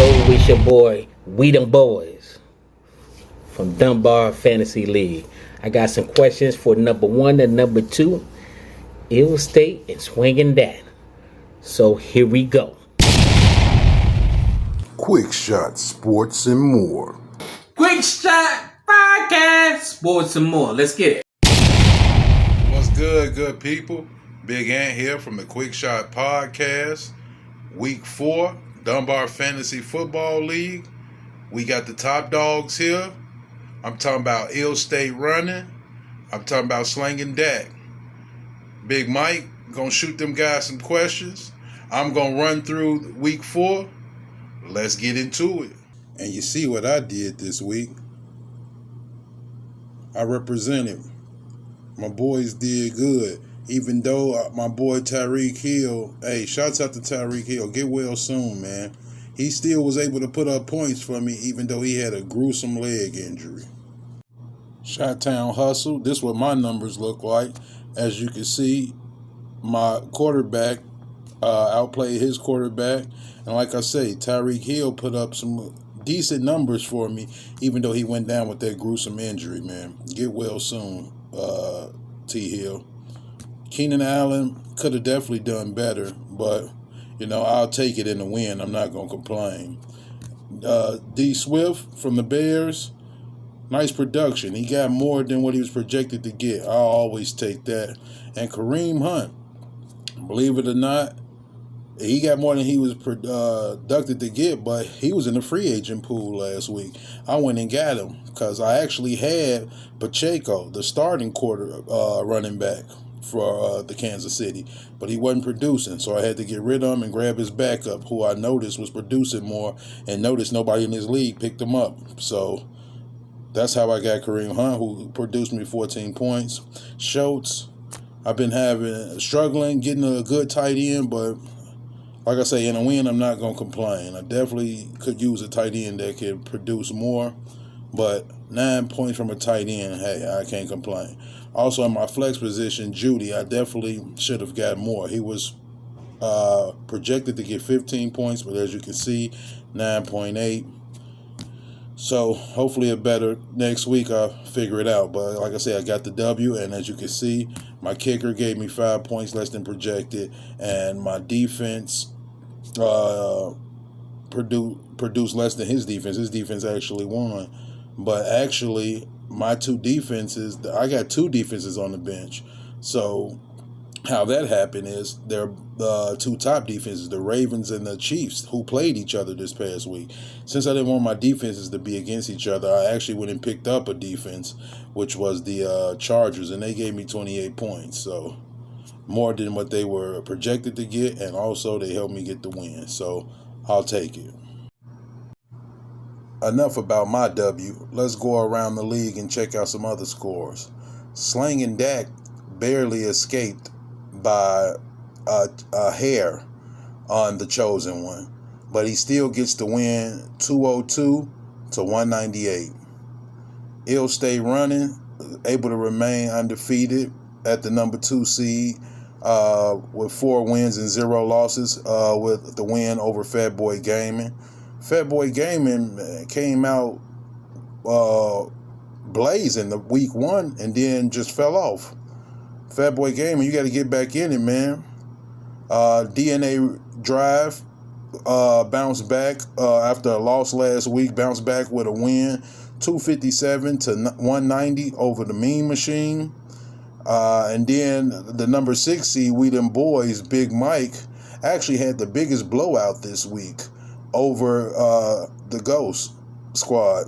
It's your boy, We Them Boys from Dunbar Fantasy League. I got some questions for number one and number two. Ill State and Swinging That. So here we go. Quick Shot Sports and more. Quick Shot Podcast, sports and more. Let's get it. What's good, good people? Big Ant here from the Quick Shot Podcast. Week 4, Dunbar Fantasy Football League. We got the top dogs here. I'm talking about Ill State running. I'm talking about slinging Dak. Big Mike gonna shoot them guys some questions. I'm gonna run through week 4. Let's get into it. And you see what I did this week. I represented. My boys did good. Even though my boy Tyreek Hill, hey, shouts out to Tyreek Hill. Get well soon, man. He still was able to put up points for me, even though he had a gruesome leg injury. Shot-Town Hustle. This is what my numbers look like. As you can see, my quarterback outplayed his quarterback. And like I say, Tyreek Hill put up some decent numbers for me, even though he went down with that gruesome injury, man. Get well soon, T. Hill. Keenan Allen could have definitely done better, but, I'll take it in the win. I'm not going to complain. D. Swift from the Bears, nice production. He got more than what he was projected to get. I'll always take that. And Kareem Hunt, believe it or not, he got more than he was produced to get, but he was in the free agent pool last week. I went and got him because I actually had Pacheco, the starting running back for the Kansas City, but he wasn't producing, so I had to get rid of him and grab his backup, who I noticed was producing more, and noticed nobody in his league picked him up. So that's how I got Kareem Hunt, who produced me 14 points. Schultz, I've been struggling getting a good tight end, but like I say, in a win, I'm not going to complain. I definitely could use a tight end that could produce more, but 9 points from a tight end, hey, I can't complain. Also, in my flex position, Judy, I definitely should have got more. He was projected to get 15 points, but as you can see, 9.8. So hopefully a better next week. I'll figure it out. But like I said, I got the W, and as you can see, my kicker gave me 5 points less than projected, and my defense produced less than his defense. His defense actually won. But actually, my two defenses, I got two defenses on the bench. So how that happened is they're the two top defenses, the Ravens and the Chiefs, who played each other this past week. Since I didn't want my defenses to be against each other, I actually went and picked up a defense, which was the Chargers, and they gave me 28 points. So more than what they were projected to get, and also they helped me get the win. So I'll take it. Enough about my W. Let's go around the league and check out some other scores. Slanging Dak barely escaped by a hair on the chosen one, but he still gets the win 202 to 198. Ill State running, able to remain undefeated at the number 2 seed with 4 wins and 0 losses with the win over Fat Boy Gaming. Fat Boy Gaming came out blazing the week 1 and then just fell off. Fat Boy Gaming, you got to get back in it, man. DNA Drive bounced back after a loss last week, bounced back with a win, 257 to 190 over the Mean Machine. And then the number 6 seed, We Them Boys, Big Mike, actually had the biggest blowout this week over the Ghost Squad,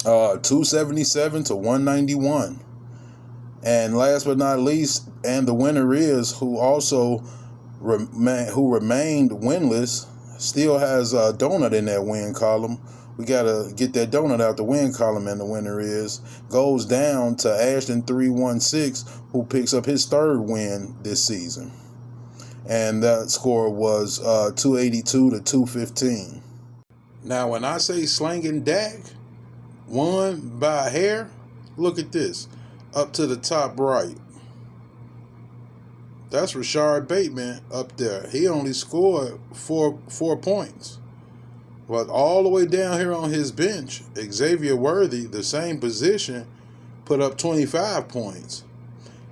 277 to 191. And last but not least, and the winner is, who also remained winless, still has a donut in that win column. We got to get that donut out the win column, and the winner goes down to Ashton 316, who picks up his 3rd win this season. And that score was 282 to 215. Now, when I say slanging Dak won by a hair, look at this. Up to the top right. That's Rashard Bateman up there. He only scored four points. But all the way down here on his bench, Xavier Worthy, the same position, put up 25 points.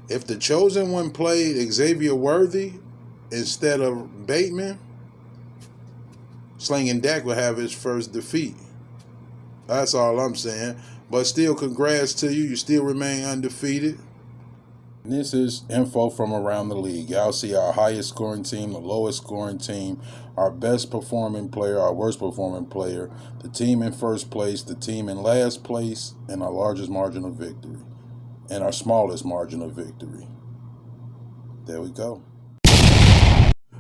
If the chosen one played Xavier Worthy instead of Bateman, Slinging Dak would have his first defeat. That's all I'm saying. But still, congrats to you. You still remain undefeated. And this is info from around the league. Y'all see our highest scoring team, the lowest scoring team, our best performing player, our worst performing player, the team in first place, the team in last place, and our largest margin of victory, and our smallest margin of victory. There we go.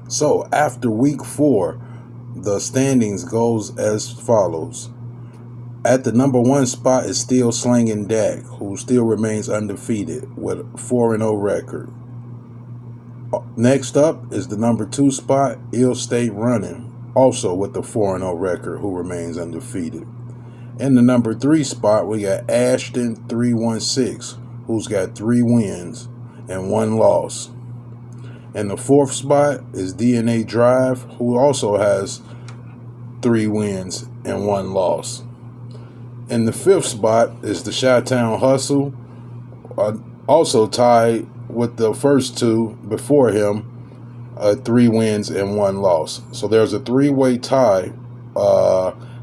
So after week 4, the standings goes as follows. At the number 1 spot is still Slinging Dak, who still remains undefeated with a 4-0 record. Next up is the number 2 spot, Ill State Running, also with the 4-0 record, who remains undefeated. In the number 3 spot, we got Ashton 316, who's got 3 wins and 1 loss. In the 4th spot is DNA Drive, who also has 3 wins and 1 loss. In the 5th spot is the Chi-Town Hustle, also tied with the first 2 before him, 3 wins and 1 loss. So there's a 3-way tie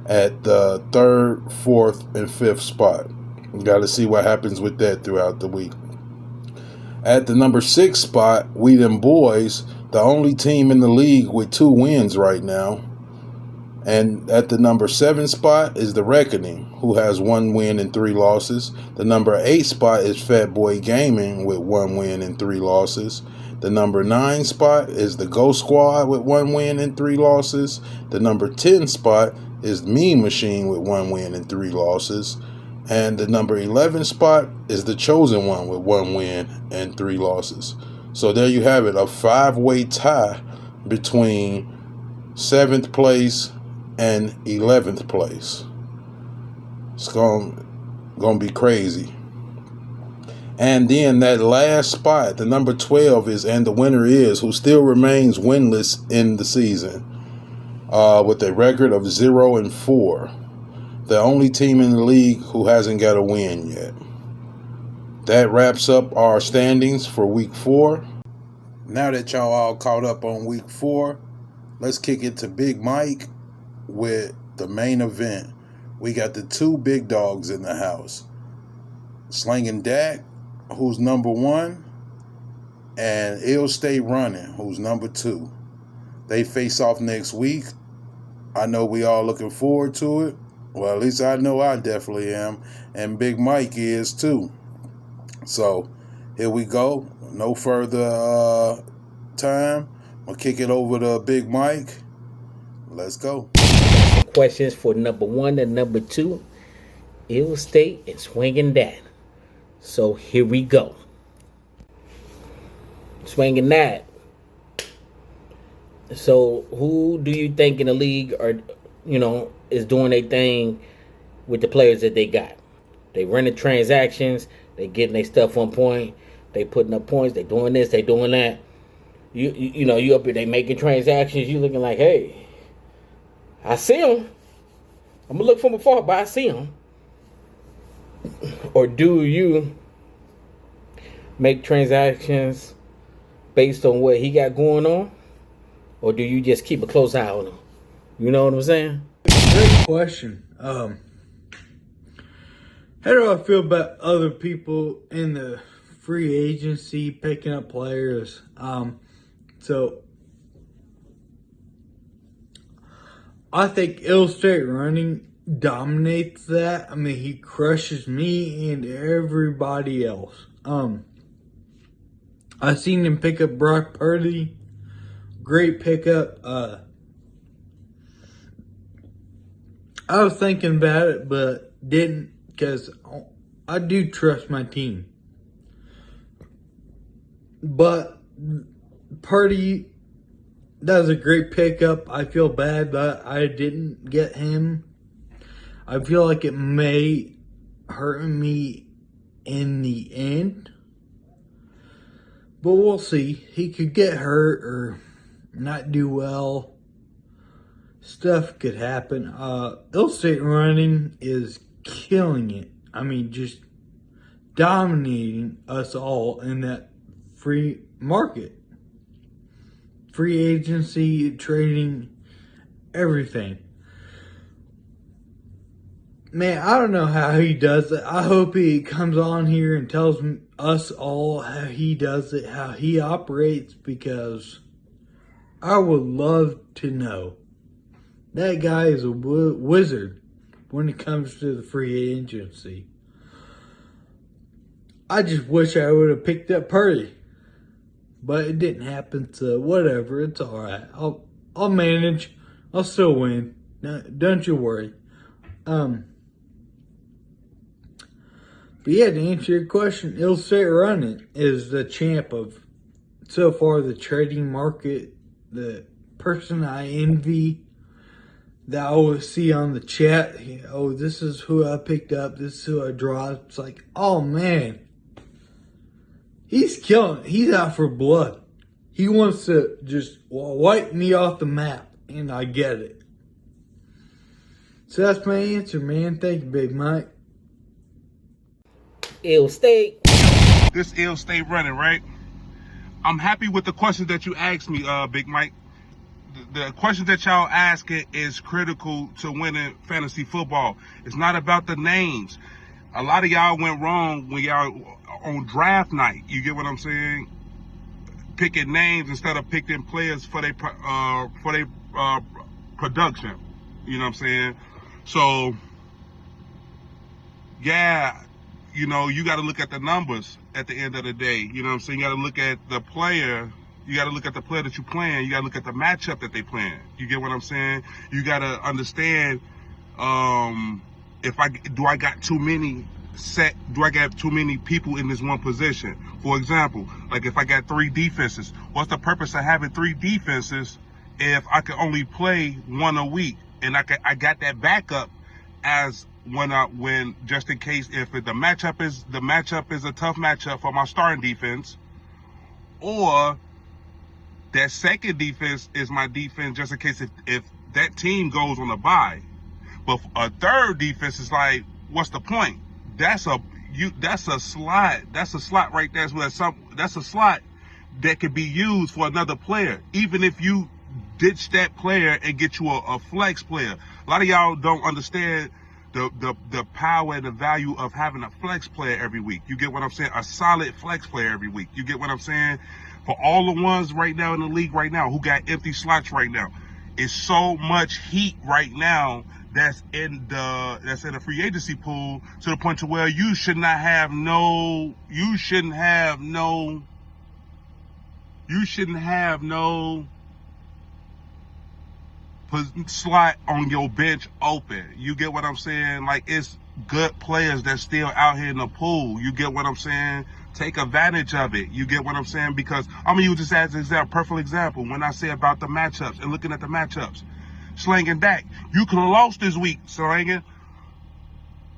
at the 3rd, 4th, and 5th spot. You got to see what happens with that throughout the week. At the number 6 spot, we them boys, the only team in the league with 2 wins right now. And at the number 7 spot is the Reckoning, who has 1 win and 3 losses. The number 8 spot is Fat Boy Gaming with 1 win and 3 losses. The number 9 spot is the Ghost Squad with 1 win and 3 losses. The number 10 spot is Mean Machine with 1 win and 3 losses. And the number 11 spot is the Chosen One with 1 win and 3 losses. So there you have it, a 5-way tie between 7th place and 11th place. It's going to be crazy. And then that last spot, the number 12 is, and the winner is, who still remains winless in the season, with a record of 0-4. The only team in the league who hasn't got a win yet. That wraps up our standings for week 4. Now that y'all all caught up on week 4, let's kick it to Big Mike with the main event. We got the 2 big dogs in the house. Slinging Dak, who's number 1, and Ill State Running, who's number 2. They face off next week. I know we all looking forward to it. Well, at least I know I definitely am. And Big Mike is too. So, here we go. No further time. I'll kick it over to Big Mike. Let's go. Questions for number 1 and number 2. Ill State and Swinging That. So, here we go. Swinging That. So, who do you think in the league are, is doing their thing with the players that they got? They running transactions, they getting their stuff on point, they putting up points, they doing this, they doing that. You up here, they making transactions, you looking like, hey, I see them. I'm gonna look from afar, but I see them. Or do you make transactions based on what he got going on? Or do you just keep a close eye on him? You know what I'm saying? Great question. How do I feel about other people in the free agency picking up players? So I think Ill State Running dominates that. I mean, he crushes me and everybody else. I seen him pick up Brock Purdy. Great pickup. I was thinking about it, but didn't, because I do trust my team. But Purdy, that was a great pickup. I feel bad that I didn't get him. I feel like it may hurt me in the end. But we'll see. He could get hurt or not do well. stuff could happen. Illustrate running is killing it. I mean, just dominating us all in that free market. Free agency, trading, everything. Man, I don't know how he does it. I hope he comes on here and tells us all how he does it, how he operates, because I would love to know. That guy is a wizard when it comes to the free agency. I just wish I would have picked up Purdy, but it didn't happen. So whatever, it's all right. I'll manage. I'll still win. No, don't you worry. But yeah, to answer your question, Illustrate Running is the champ of so far the trading market. The person I envy, that I always see on the chat, oh, this is who I picked up, this is who I dropped. It's like, oh man, he's killing it. He's out for blood. He wants to just wipe me off the map, and I get it. So that's my answer, man. Thank you, Big Mike. Ill State. This ill state running, right? I'm happy with the questions that you asked me, Big Mike. The questions that y'all asking is critical to winning fantasy football. It's not about the names. A lot of y'all went wrong when y'all on draft night. You get what I'm saying? Picking names instead of picking players for their production. You know what I'm saying? So, yeah. You know, you got to look at the numbers at the end of the day. You know what I'm saying? You got to look at the player. You got to look at the player that you're playing. You got to look at the matchup that they playing. You get what I'm saying? You got to understand do I got too many people in this one position? For example, like if I got 3 defenses, what's the purpose of having 3 defenses if I can only play 1 a week? And I got that backup as when just in case if the matchup is a tough matchup for my starting defense, or that second defense is my defense just in case if that team goes on a bye. But a third defense is like, what's the point? That's a slot right there. That's a slot that could be used for another player, even if you ditch that player and get you a flex player. A lot of y'all don't understand the power and the value of having a flex player every week. You get what I'm saying? A solid flex player every week. You get what I'm saying? For all the ones right now in the league right now who got empty slots right now, it's so much heat right now that's in the free agency pool to the point to where you shouldn't have no slot on your bench open. You get what I'm saying? Like, it's good players that's still out here in the pool. You get what I'm saying? Take advantage of it. You get what I'm saying? Because I'm gonna use this as a perfect example when I say about the matchups and looking at the matchups. Slanging Dak, you could have lost this week. Slanging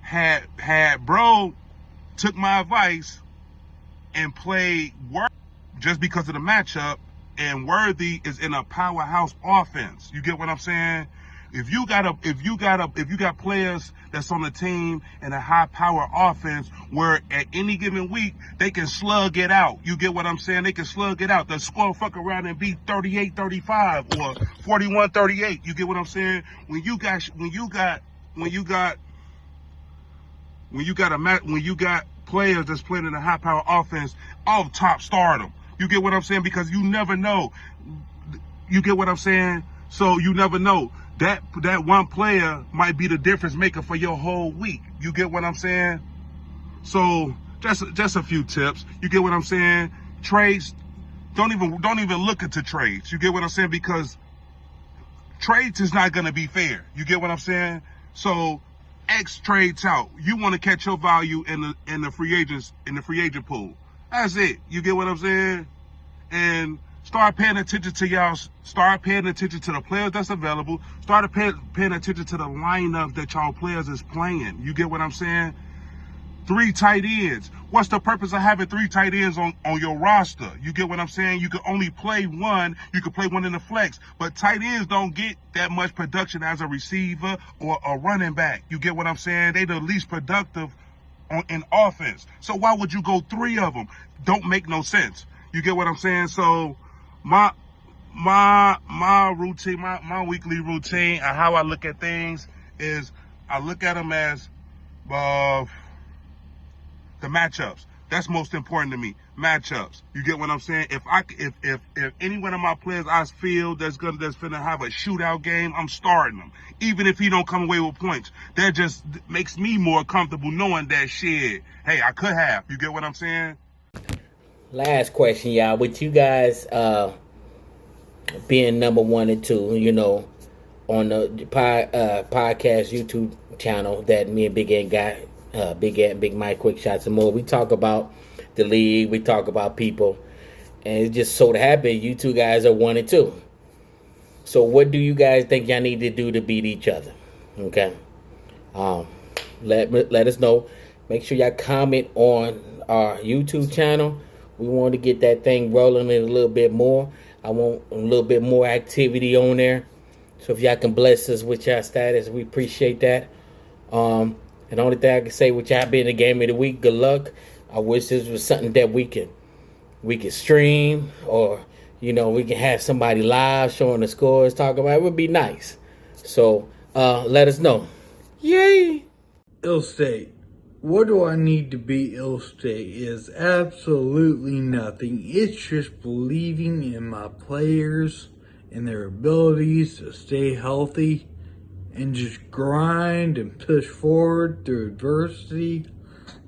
had bro took my advice and played Worthy just because of the matchup. And Worthy is in a powerhouse offense. You get what I'm saying? If you got players that's on the team in a high power offense where at any given week they can slug it out. You get what I'm saying? They can slug it out. They'll score fuck around and be 38-35 or 41-38. You get what I'm saying? When you got players that's playing in a high power offense, off top start them. You get what I'm saying? Because you never know. You get what I'm saying? So you never know. That one player might be the difference maker for your whole week. You get what I'm saying? So just a few tips. You get what I'm saying? Trades, don't even look into trades. You get what I'm saying? Because trades is not gonna be fair. You get what I'm saying? So X trades out. You want to catch your value in the free agent pool. That's it. You get what I'm saying? And start paying attention to y'all. Start paying attention to the players that's available. Start paying attention to the lineup that y'all players is playing. You get what I'm saying? 3 tight ends. What's the purpose of having 3 tight ends on your roster? You get what I'm saying? You can only play one. You can play one in the flex. But tight ends don't get that much production as a receiver or a running back. You get what I'm saying? They the least productive in offense. So why would you go 3 of them? Don't make no sense. You get what I'm saying? So my routine, my weekly routine and how I look at things is I look at them as the matchups. That's most important to me. Matchups. You get what I'm saying? If any one of my players I feel that's finna have a shootout game, I'm starting them. Even if he don't come away with points. That just makes me more comfortable knowing that shit. Hey, I could have. You get what I'm saying? Last question, y'all. With you guys being number 1 and 2, you know, on the podcast YouTube channel that me and Big Ant got, Big Ant, Big Mike, Quick Shots and More. We talk about the league, we talk about people, and it just so happened you two guys are 1 and 2. So what do you guys think y'all need to do to beat each other? Okay, let us know. Make sure y'all comment on our YouTube channel. We want to get that thing rolling in a little bit more. I want a little bit more activity on there. So if y'all can bless us with y'all status, we appreciate that. And the only thing I can say with y'all being the game of the week, good luck. I wish this was something that we could stream, or you know, we can have somebody live showing the scores, talking about it. It would be nice. So let us know. Yay! Ill State. What do I need to be Ill State is absolutely nothing. It's just believing in my players and their abilities to stay healthy and just grind and push forward through adversity.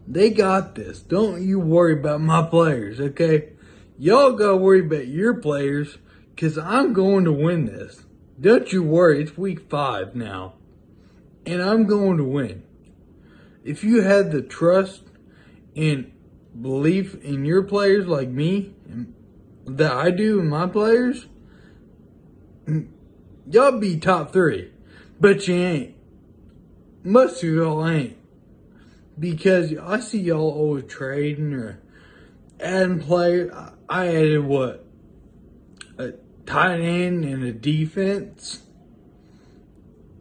They got this. Don't you worry about my players, okay? Y'all gotta worry about your players, because I'm going to win this. Don't you worry, it's week 5 now. And I'm going to win. If you had the trust and belief in your players like me, and that I do in my players, y'all be top 3. But you ain't. Most of y'all ain't. Because I see y'all always trading or adding players. I added what? A tight end and a defense.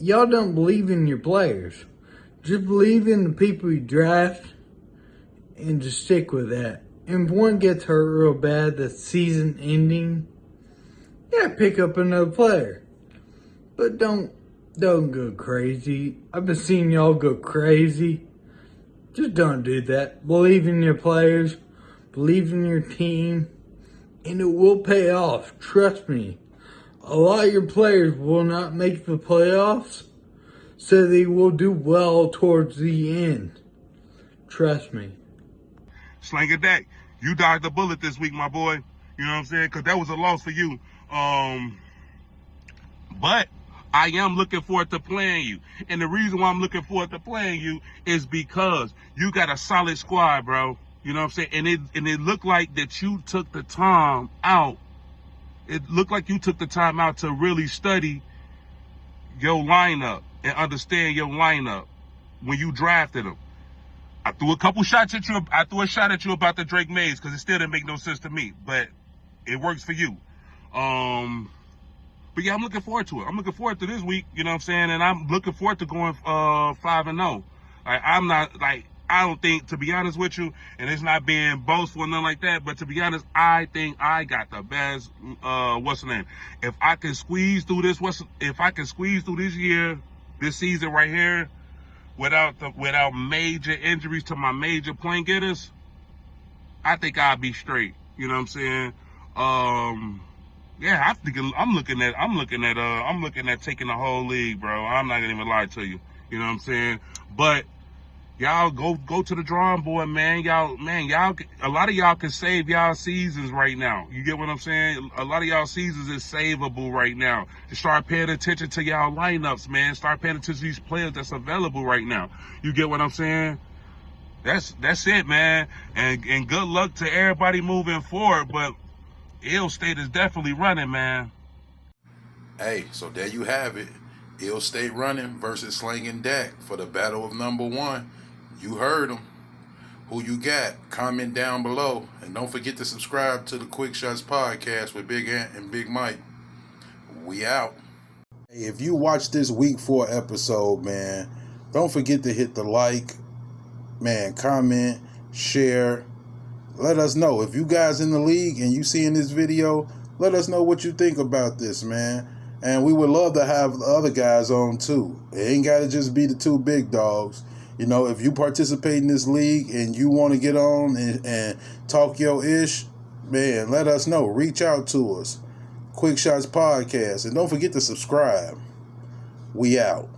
Y'all don't believe in your players. Just believe in the people you draft and just stick with that. And if one gets hurt real bad, the season ending, yeah, pick up another player. But don't go crazy. I've been seeing y'all go crazy. Just don't do that. Believe in your players. Believe in your team. And it will pay off. Trust me. A lot of your players will not make the playoffs, so they will do well towards the end. Trust me. Slang it back. You dodged the bullet this week, my boy. You know what I'm saying? Because that was a loss for you. But I am looking forward to playing you. And the reason why I'm looking forward to playing you is because you got a solid squad, bro. You know what I'm saying? And it looked like that you took the time out. It looked like you took the time out to really study your lineup and understand your lineup when you drafted them. I threw a couple shots at you. I threw a shot at you about the Drake Mays because it still didn't make no sense to me. But it works for you. But yeah, I'm looking forward to it. I'm looking forward to this week, you know what I'm saying? And I'm looking forward to going 5-0. I don't think, to be honest with you, and it's not being boastful or nothing like that, but to be honest, I think I got the best, what's the name? If I can squeeze through this year, this season right here, without major injuries to my major point getters, I think I'll be straight. You know what I'm saying? Yeah, I'm looking at taking the whole league, bro. I'm not gonna even lie to you. You know what I'm saying? But y'all go to the drawing board, man. Y'all, a lot of y'all can save y'all seasons right now. You get what I'm saying? A lot of y'all seasons is savable right now. Just start paying attention to y'all lineups, man. Start paying attention to these players that's available right now. You get what I'm saying? That's it, man. And good luck to everybody moving forward. But Ill State is definitely running, man. Hey, so there you have it. Ill State running versus Slanging Dak for the battle of number 1. You heard him. Who you got? Comment down below. And don't forget to subscribe to the Quick Shots Podcast with Big Ant and Big Mike. We out. Hey, if you watched this week 4 episode, man, don't forget to hit the like, man, comment, share. Let us know. If you guys in the league and you seeing this video, let us know what you think about this, man. And we would love to have the other guys on too. It ain't got to just be the 2 big dogs. You know, if you participate in this league and you want to get on and talk your ish, man, let us know. Reach out to us. Quick Shots Podcast. And don't forget to subscribe. We out.